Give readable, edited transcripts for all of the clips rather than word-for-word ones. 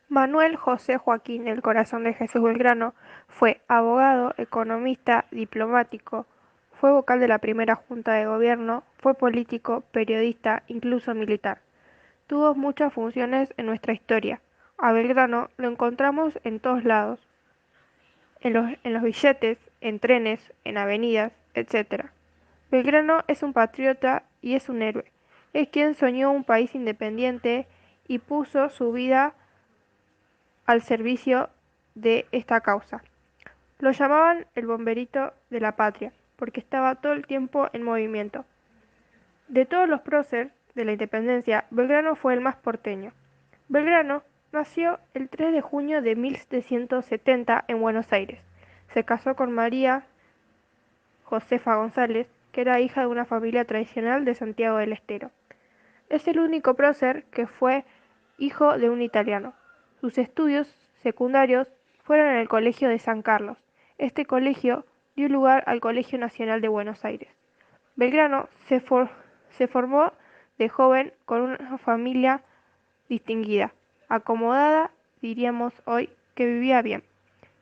Manuel José Joaquín El Corazón de Jesús Belgrano fue abogado, economista, diplomático, fue vocal de la primera Junta de Gobierno, fue político, periodista, incluso militar. Tuvo muchas funciones en nuestra historia. A Belgrano lo encontramos en todos lados, en los billetes, en trenes, en avenidas, etc. Belgrano es un patriota y es un héroe. Es quien soñó un país independiente y puso su vida al servicio de esta causa. Lo llamaban el bomberito de la patria, porque estaba todo el tiempo en movimiento. De todos los próceres de la independencia, Belgrano fue el más porteño. Belgrano nació el 3 de junio de 1770 en Buenos Aires. Se casó con María Josefa González, que era hija de una familia tradicional de Santiago del Estero. Es el único prócer que fue hijo de un italiano. Sus estudios secundarios fueron en el Colegio de San Carlos. Este colegio dio lugar al Colegio Nacional de Buenos Aires. Belgrano se formó de joven con una familia distinguida, acomodada, diríamos hoy, que vivía bien.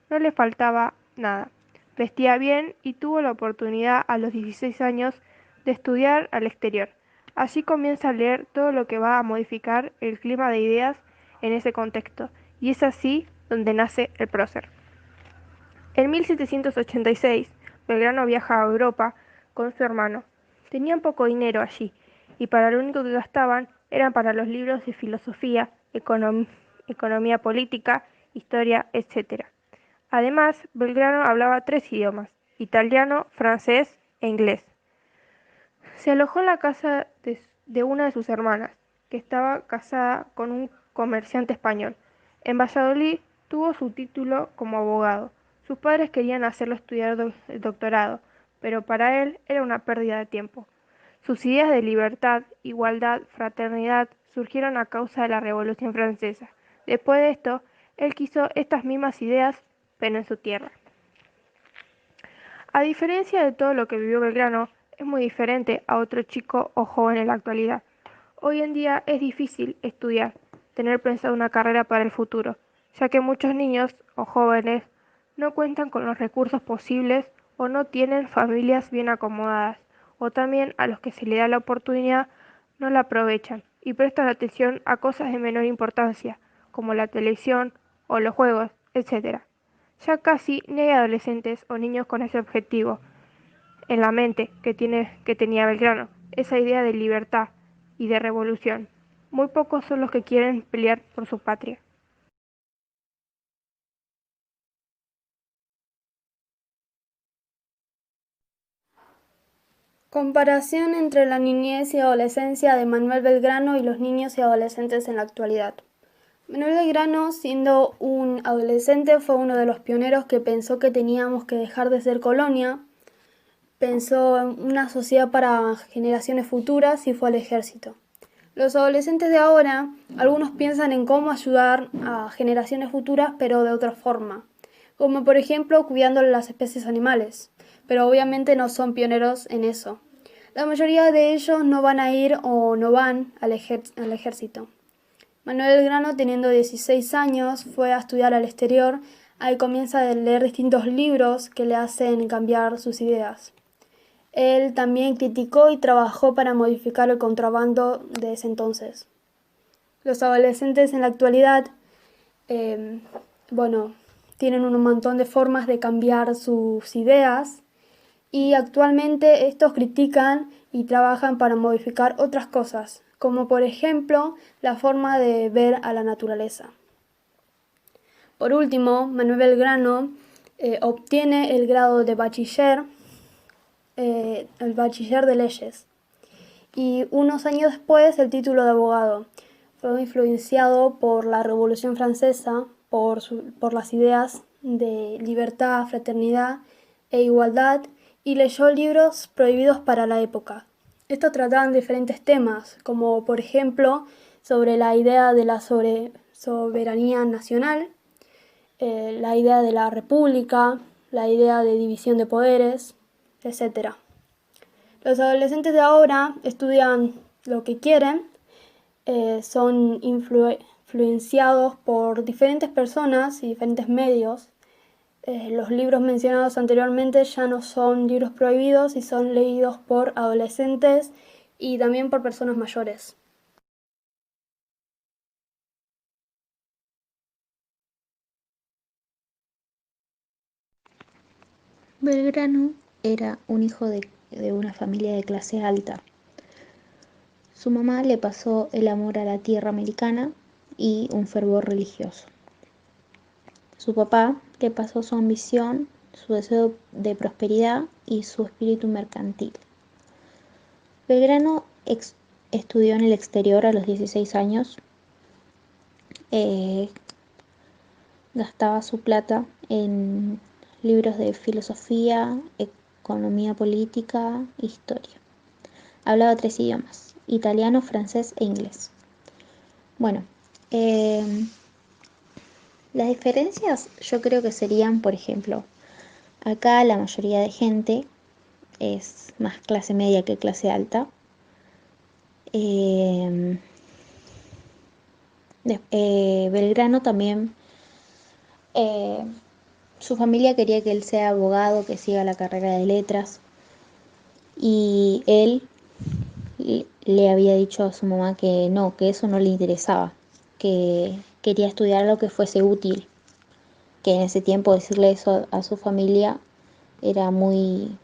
No le faltaba nada. Vestía bien y tuvo la oportunidad a los 16 años de estudiar al exterior. Allí comienza a leer todo lo que va a modificar el clima de ideas en ese contexto, y es así donde nace el prócer. En 1786, Belgrano viaja a Europa con su hermano. Tenían poco dinero allí, y para lo único que gastaban eran para los libros de filosofía, economía política, historia, etc. Además, Belgrano hablaba 3 idiomas: italiano, francés e inglés. Se alojó en la casa de una de sus hermanas, que estaba casada con un comerciante español. En Valladolid tuvo su título como abogado. Sus padres querían hacerlo estudiar el doctorado, pero para él era una pérdida de tiempo. Sus ideas de libertad, igualdad, fraternidad surgieron a causa de la Revolución Francesa. Después de esto, él quiso estas mismas ideas, pero en su tierra. A diferencia de todo lo que vivió Belgrano, es muy diferente a otro chico o joven en la actualidad. Hoy en día es difícil estudiar, tener pensado una carrera para el futuro, ya que muchos niños o jóvenes no cuentan con los recursos posibles o no tienen familias bien acomodadas, o también a los que se les da la oportunidad no la aprovechan y prestan atención a cosas de menor importancia, como la televisión o los juegos, etc. Ya casi no hay adolescentes o niños con ese objetivo en la mente que tenía Belgrano, esa idea de libertad y de revolución. Muy pocos son los que quieren pelear por su patria. Comparación entre la niñez y adolescencia de Manuel Belgrano y los niños y adolescentes en la actualidad. Manuel Belgrano, siendo un adolescente, fue uno de los pioneros que pensó que teníamos que dejar de ser colonia, pensó en una sociedad para generaciones futuras y fue al ejército. Los adolescentes de ahora, algunos piensan en cómo ayudar a generaciones futuras, pero de otra forma, como por ejemplo cuidando las especies animales, pero obviamente no son pioneros en eso. La mayoría de ellos no van a ir o no van al ejército. Manuel Belgrano, teniendo 16 años, fue a estudiar al exterior. Ahí comienza a leer distintos libros que le hacen cambiar sus ideas. Él también criticó y trabajó para modificar el contrabando de ese entonces. Los adolescentes en la actualidad, bueno, tienen un montón de formas de cambiar sus ideas y actualmente estos critican y trabajan para modificar otras cosas, como por ejemplo la forma de ver a la naturaleza. Por último, Manuel Belgrano obtiene el grado de bachiller, el bachiller de leyes, y unos años después el título de abogado. Fue influenciado por la Revolución Francesa, por las ideas de libertad, fraternidad e igualdad, y leyó libros prohibidos para la época. Estos trataban diferentes temas, como por ejemplo sobre la idea de la soberanía nacional, la idea de la república, la idea de división de poderes, etc. Los adolescentes de ahora estudian lo que quieren, son influenciados por diferentes personas y diferentes medios. Los libros mencionados anteriormente ya no son libros prohibidos y son leídos por adolescentes y también por personas mayores. Belgrano era un hijo de una familia de clase alta. Su mamá le pasó el amor a la tierra americana y un fervor religioso. Su papá le pasó su ambición, su deseo de prosperidad y su espíritu mercantil. Belgrano estudió en el exterior a los 16 años, eh, gastaba su plata en libros de filosofía, economía política, historia. Hablaba 3 idiomas: italiano, francés e inglés. Bueno, eh, las diferencias yo creo que serían, por ejemplo, acá la mayoría de gente es más clase media que clase alta. Eh, Belgrano también, eh, su familia quería que él sea abogado, que siga la carrera de letras, y él le había dicho a su mamá que no, que eso no le interesaba, que quería estudiar lo que fuese útil, que en ese tiempo decirle eso a su familia era muy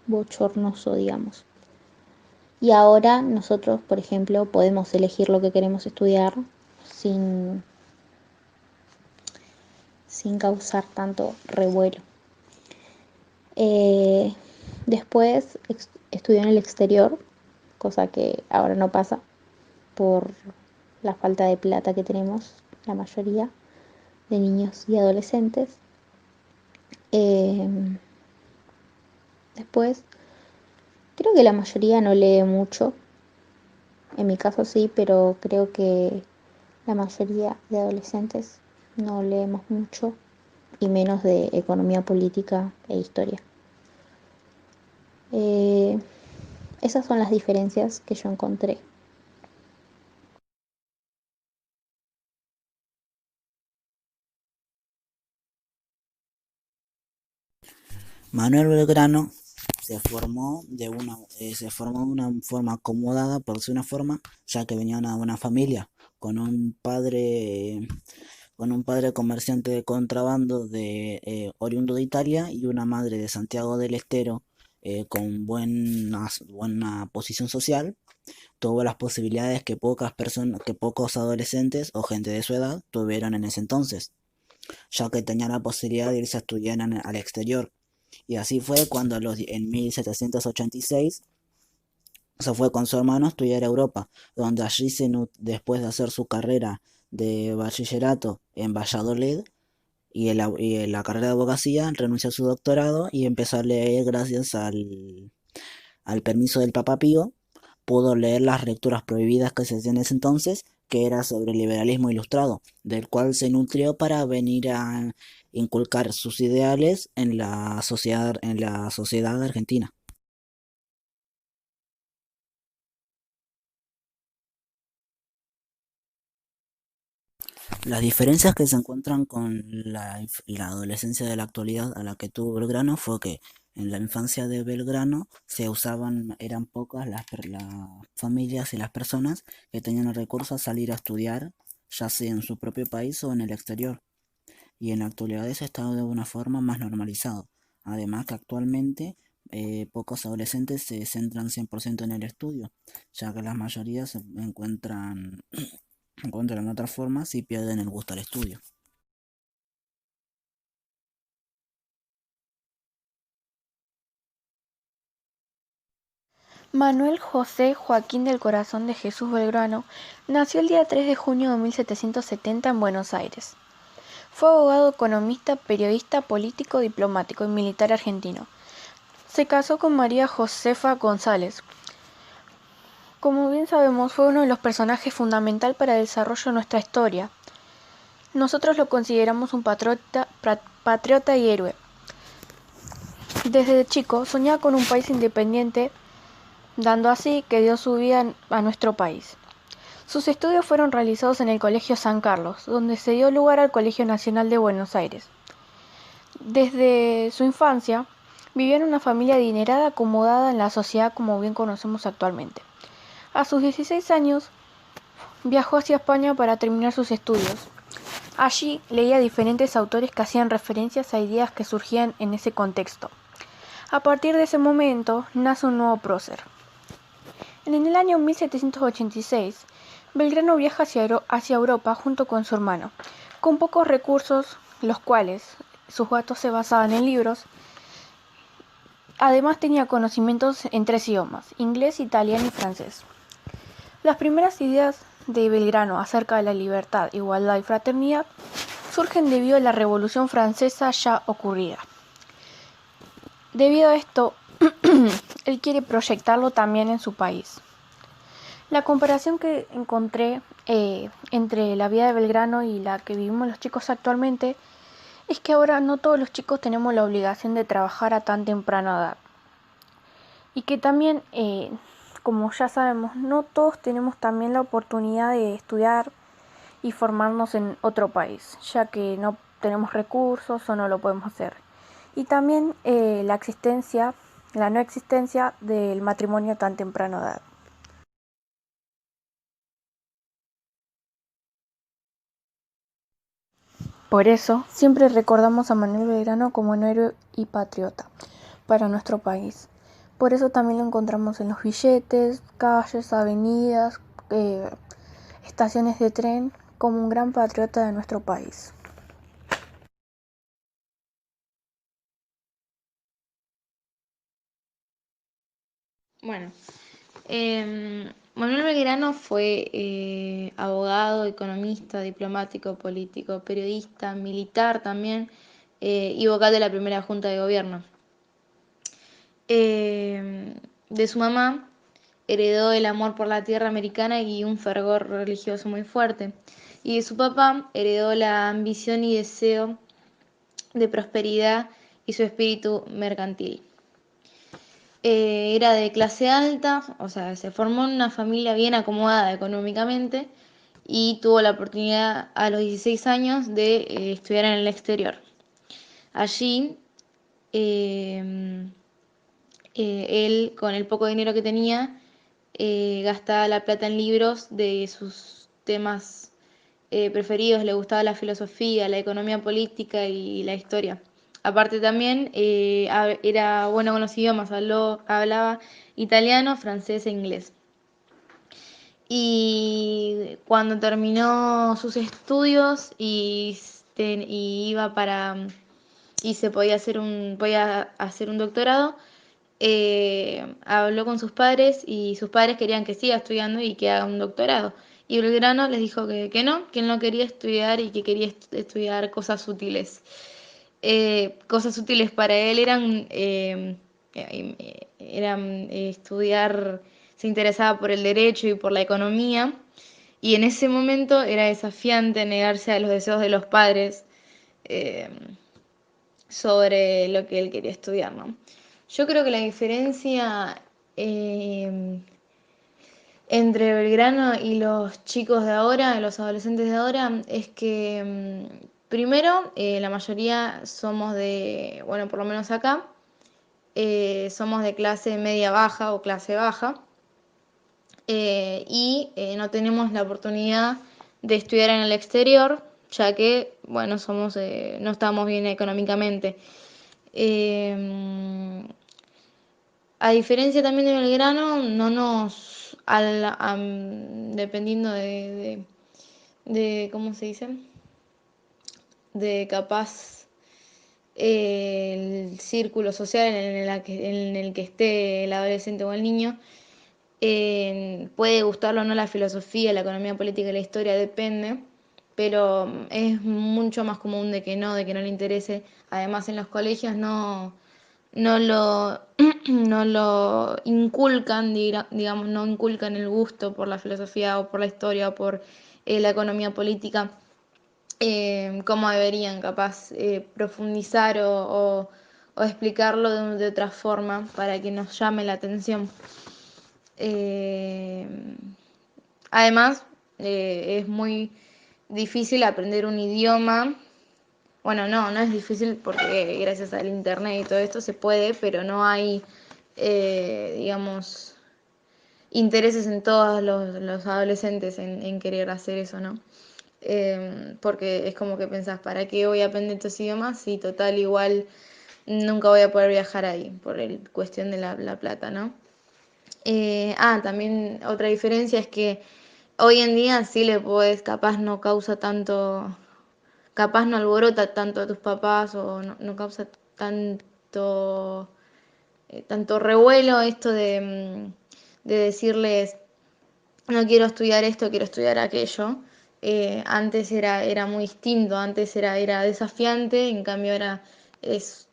bochornoso, digamos. Y ahora nosotros, por ejemplo, podemos elegir lo que queremos estudiar sin, sin causar tanto revuelo. Eh, Después estudió en el exterior, cosa que ahora no pasa por la falta de plata que tenemos la mayoría de niños y adolescentes. Eh, Después, creo que la mayoría no lee mucho, en mi caso sí, pero creo que la mayoría de adolescentes no leemos mucho y menos de economía política e historia. Eh, Esas son las diferencias que yo encontré. Manuel Belgrano se formó de una forma acomodada, por decir una forma, ya que venía de una buena familia, con un padre, con un padre comerciante de contrabando oriundo de Italia y una madre de Santiago del Estero, con buena posición social. Tuvo las posibilidades que pocas personas, que pocos adolescentes o gente de su edad tuvieron en ese entonces, ya que tenían la posibilidad de irse a estudiar al exterior. Y así fue cuando en 1786 se fue con su hermano a estudiar a Europa, donde allí después de hacer su carrera de bachillerato en Valladolid y en la carrera de abogacía, renunció a su doctorado y empezó a leer gracias al permiso del Papa Pío. Pudo leer las lecturas prohibidas que se hacían en ese entonces, que era sobre el liberalismo ilustrado, del cual se nutrió para venir a inculcar sus ideales en la sociedad argentina. Las diferencias que se encuentran con la adolescencia de la actualidad a la que tuvo Belgrano fue que en la infancia de Belgrano eran pocas las familias y las personas que tenían el recurso a salir a estudiar, ya sea en su propio país o en el exterior. Y en la actualidad eso está de una forma más normalizado. Además que actualmente pocos adolescentes se centran 100% en el estudio, ya que la mayoría se encuentran otras formas y pierden el gusto al estudio. Manuel José Joaquín del Corazón de Jesús Belgrano nació el día 3 de junio de 1770 en Buenos Aires. Fue abogado, economista, periodista, político, diplomático y militar argentino. Se casó con María Josefa González. Como bien sabemos, fue uno de los personajes fundamental para el desarrollo de nuestra historia. Nosotros lo consideramos un patriota y héroe. Desde chico soñaba con un país independiente, dando así que dio su vida a nuestro país. Sus estudios fueron realizados en el Colegio San Carlos, donde se dio lugar al Colegio Nacional de Buenos Aires. Desde su infancia, vivió en una familia adinerada acomodada en la sociedad como bien conocemos actualmente. A sus 16 años, viajó hacia España para terminar sus estudios. Allí leía diferentes autores que hacían referencias a ideas que surgían en ese contexto. A partir de ese momento, nace un nuevo prócer. En el año 1786, Belgrano viaja hacia Europa junto con su hermano, con pocos recursos, los cuales sus gastos se basaban en libros. Además tenía conocimientos en 3 idiomas, inglés, italiano y francés. Las primeras ideas de Belgrano acerca de la libertad, igualdad y fraternidad surgen debido a la Revolución Francesa ya ocurrida. Debido a esto, él quiere proyectarlo también en su país. La comparación que encontré entre la vida de Belgrano y la que vivimos los chicos actualmente es que ahora no todos los chicos tenemos la obligación de trabajar a tan temprana edad. Y que también, como ya sabemos, no todos tenemos también la oportunidad de estudiar y formarnos en otro país, ya que no tenemos recursos o no lo podemos hacer. Y también la no existencia del matrimonio a tan temprana edad. Por eso, siempre recordamos a Manuel Belgrano como un héroe y patriota para nuestro país. Por eso también lo encontramos en los billetes, calles, avenidas, estaciones de tren, como un gran patriota de nuestro país. Bueno, Manuel Belgrano fue abogado, economista, diplomático, político, periodista, militar también y vocal de la primera Junta de Gobierno. De su mamá heredó el amor por la tierra americana y un fervor religioso muy fuerte. Y de su papá heredó la ambición y deseo de prosperidad y su espíritu mercantil. Era de clase alta, o sea, se formó en una familia bien acomodada económicamente y tuvo la oportunidad a los 16 años de estudiar en el exterior. Allí, eh, él, con el poco dinero que tenía, gastaba la plata en libros de sus temas preferidos. Le gustaba la filosofía, la economía política y la historia. Aparte también era bueno con los idiomas, hablaba italiano, francés e inglés. Y cuando terminó sus estudios y iba y se podía hacer un doctorado, habló con sus padres y sus padres querían que siga estudiando y que haga un doctorado. Y Belgrano les dijo que él no quería estudiar y que quería estudiar cosas útiles. Cosas útiles para él eran estudiar, se interesaba por el derecho y por la economía, y en ese momento era desafiante negarse a los deseos de los padres eh, sobre lo que él quería estudiar, ¿no? Yo creo que la diferencia eh, entre Belgrano y los chicos de ahora, los adolescentes de ahora, es que primero la mayoría somos bueno, por lo menos acá, somos de clase media baja o clase baja y no tenemos la oportunidad de estudiar en el exterior, ya que, bueno, no estamos bien económicamente. Eh, a diferencia también de Belgrano, no nos, dependiendo de, ¿cómo se dice? De capaz el círculo social en el que esté el adolescente o el niño, puede gustarlo o no la filosofía, la economía política y la historia, depende, pero es mucho más común de que no le interese. Además, en los colegios no lo, no lo inculcan, digamos, no inculcan el gusto por la filosofía o por la historia o por la economía política, como deberían, capaz, profundizar o explicarlo de otra forma para que nos llame la atención. Eh, Además, es muy difícil aprender un idioma. Bueno, no es difícil porque gracias al internet y todo esto se puede, pero no hay, digamos, intereses en todos los adolescentes en querer hacer eso, ¿no? Porque es como que pensás, ¿para qué voy a aprender estos idiomas? Si total igual nunca voy a poder viajar ahí, por el cuestión de la plata, ¿no? También otra diferencia es que hoy en día sí le puedes, capaz no causa tanto, capaz no alborota tanto a tus papás o no causa tanto, tanto revuelo esto de decirles, no quiero estudiar esto, quiero estudiar aquello. Antes era muy distinto, antes era desafiante, en cambio ahora es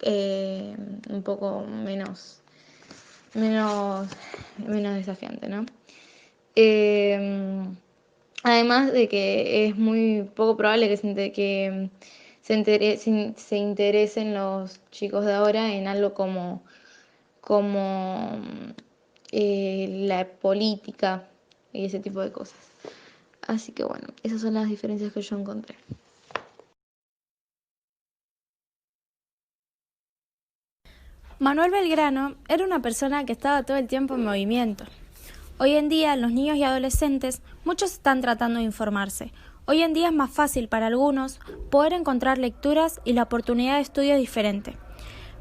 un poco menos, menos desafiante, ¿no? Eh, Además de que es muy poco probable que se interesen los chicos de ahora en algo como la política y ese tipo de cosas. Así que bueno, esas son las diferencias que yo encontré. Manuel Belgrano era una persona que estaba todo el tiempo en movimiento. Hoy en día, los niños y adolescentes, muchos están tratando de informarse. Hoy en día es más fácil para algunos poder encontrar lecturas y la oportunidad de estudio diferente.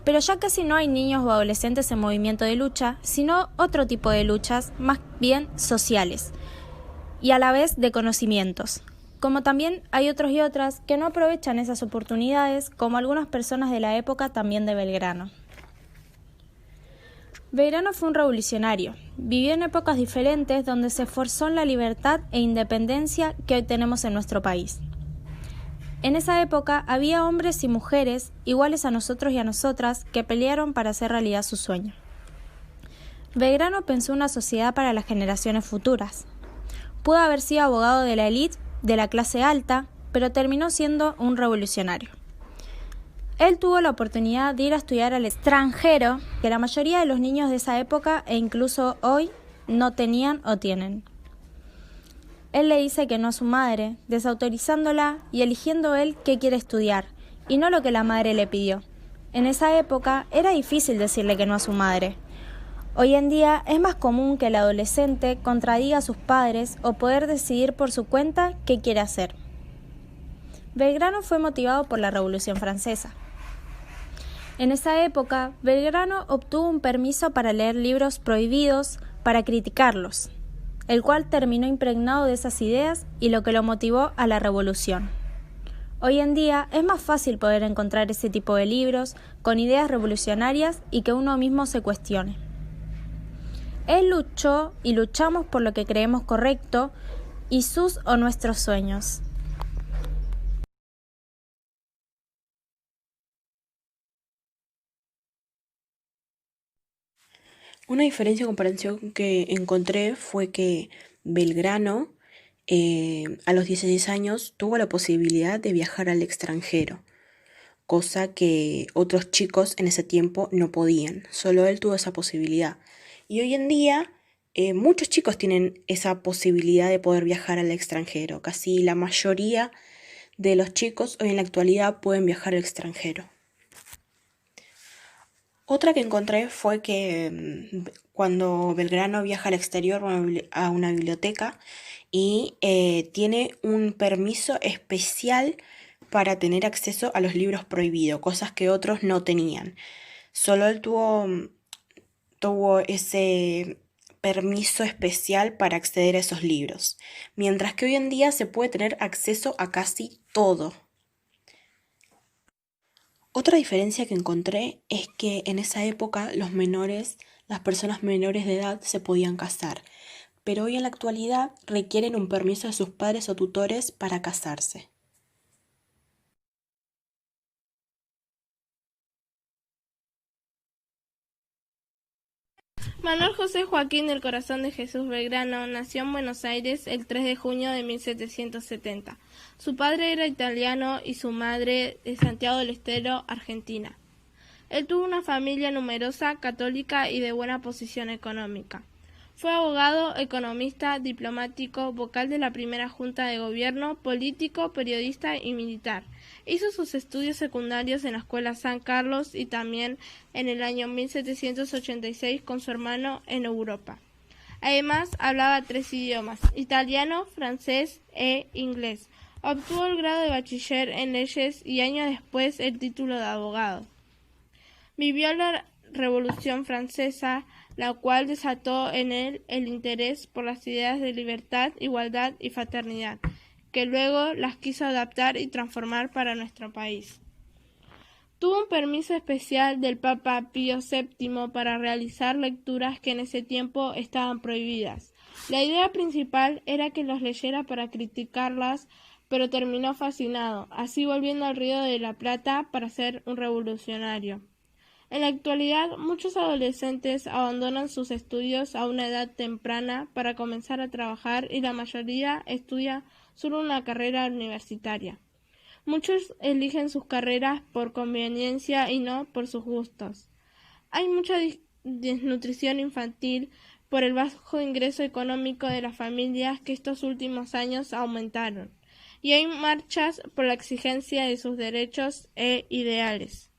Pero ya casi no hay niños o adolescentes en movimiento de lucha, sino otro tipo de luchas, más bien sociales, y a la vez de conocimientos. Como también hay otros y otras que no aprovechan esas oportunidades, como algunas personas de la época también de Belgrano. Belgrano fue un revolucionario. Vivió en épocas diferentes donde se esforzó en la libertad e independencia que hoy tenemos en nuestro país. En esa época había hombres y mujeres iguales a nosotros y a nosotras que pelearon para hacer realidad su sueño. Belgrano pensó una sociedad para las generaciones futuras. Pudo haber sido abogado de la élite, de la clase alta, pero terminó siendo un revolucionario. Él tuvo la oportunidad de ir a estudiar al extranjero, que la mayoría de los niños de esa época e incluso hoy no tenían o tienen. Él le dice que no a su madre, desautorizándola y eligiendo él qué quiere estudiar, y no lo que la madre le pidió. En esa época era difícil decirle que no a su madre. Hoy en día es más común que el adolescente contradiga a sus padres o poder decidir por su cuenta qué quiere hacer. Belgrano fue motivado por la Revolución Francesa. En esa época, Belgrano obtuvo un permiso para leer libros prohibidos para criticarlos, el cual terminó impregnado de esas ideas y lo que lo motivó a la revolución. Hoy en día es más fácil poder encontrar ese tipo de libros con ideas revolucionarias y que uno mismo se cuestione. Él luchó y luchamos por lo que creemos correcto y sus o nuestros sueños. Una diferencia o comparación que encontré fue que Belgrano a los 16 años tuvo la posibilidad de viajar al extranjero, cosa que otros chicos en ese tiempo no podían, solo él tuvo esa posibilidad. Y hoy en día muchos chicos tienen esa posibilidad de poder viajar al extranjero, casi la mayoría de los chicos hoy en la actualidad pueden viajar al extranjero. Otra que encontré fue que cuando Belgrano viaja al exterior va a una biblioteca y tiene un permiso especial para tener acceso a los libros prohibidos, cosas que otros no tenían. Solo él tuvo ese permiso especial para acceder a esos libros, mientras que hoy en día se puede tener acceso a casi todo. Otra diferencia que encontré es que en esa época las personas menores de edad se podían casar, pero hoy en la actualidad requieren un permiso de sus padres o tutores para casarse. Manuel José Joaquín del Corazón de Jesús Belgrano nació en Buenos Aires el 3 de junio de 1770. Su padre era italiano y su madre de Santiago del Estero, Argentina. Él tuvo una familia numerosa, católica y de buena posición económica. Fue abogado, economista, diplomático, vocal de la primera Junta de Gobierno, político, periodista y militar. Hizo sus estudios secundarios en la Escuela San Carlos y también en el año 1786 con su hermano en Europa. Además, hablaba 3 idiomas: italiano, francés e inglés. Obtuvo el grado de bachiller en leyes y años después el título de abogado. Vivió la Revolución Francesa, la cual desató en él el interés por las ideas de libertad, igualdad y fraternidad, que luego las quiso adaptar y transformar para nuestro país. Tuvo un permiso especial del Papa Pío VII para realizar lecturas que en ese tiempo estaban prohibidas. La idea principal era que los leyera para criticarlas, pero terminó fascinado, así volviendo al Río de la Plata para ser un revolucionario. En la actualidad, muchos adolescentes abandonan sus estudios a una edad temprana para comenzar a trabajar y la mayoría estudia solo una carrera universitaria. Muchos eligen sus carreras por conveniencia y no por sus gustos. Hay mucha desnutrición infantil por el bajo ingreso económico de las familias que estos últimos años aumentaron, y hay marchas por la exigencia de sus derechos e ideales.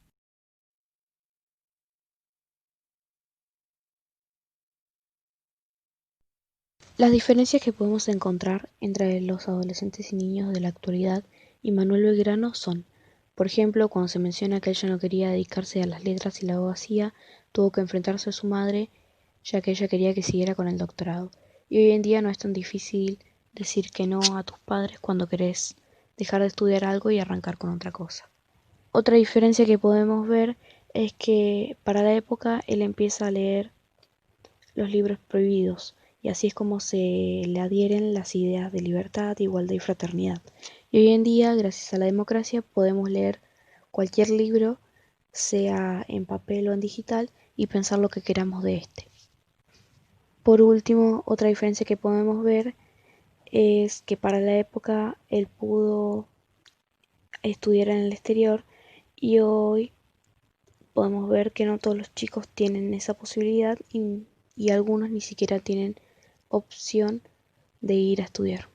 Las diferencias que podemos encontrar entre los adolescentes y niños de la actualidad y Manuel Belgrano son, por ejemplo, cuando se menciona que ella no quería dedicarse a las letras y la abogacía, tuvo que enfrentarse a su madre, ya que ella quería que siguiera con el doctorado. Y hoy en día no es tan difícil decir que no a tus padres cuando querés dejar de estudiar algo y arrancar con otra cosa. Otra diferencia que podemos ver es que para la época él empieza a leer los libros prohibidos, y así es como se le adhieren las ideas de libertad, igualdad y fraternidad. Y hoy en día, gracias a la democracia, podemos leer cualquier libro, sea en papel o en digital, y pensar lo que queramos de este. Por último, otra diferencia que podemos ver es que para la época él pudo estudiar en el exterior, y hoy podemos ver que no todos los chicos tienen esa posibilidad y algunos ni siquiera tienen opción de ir a estudiar.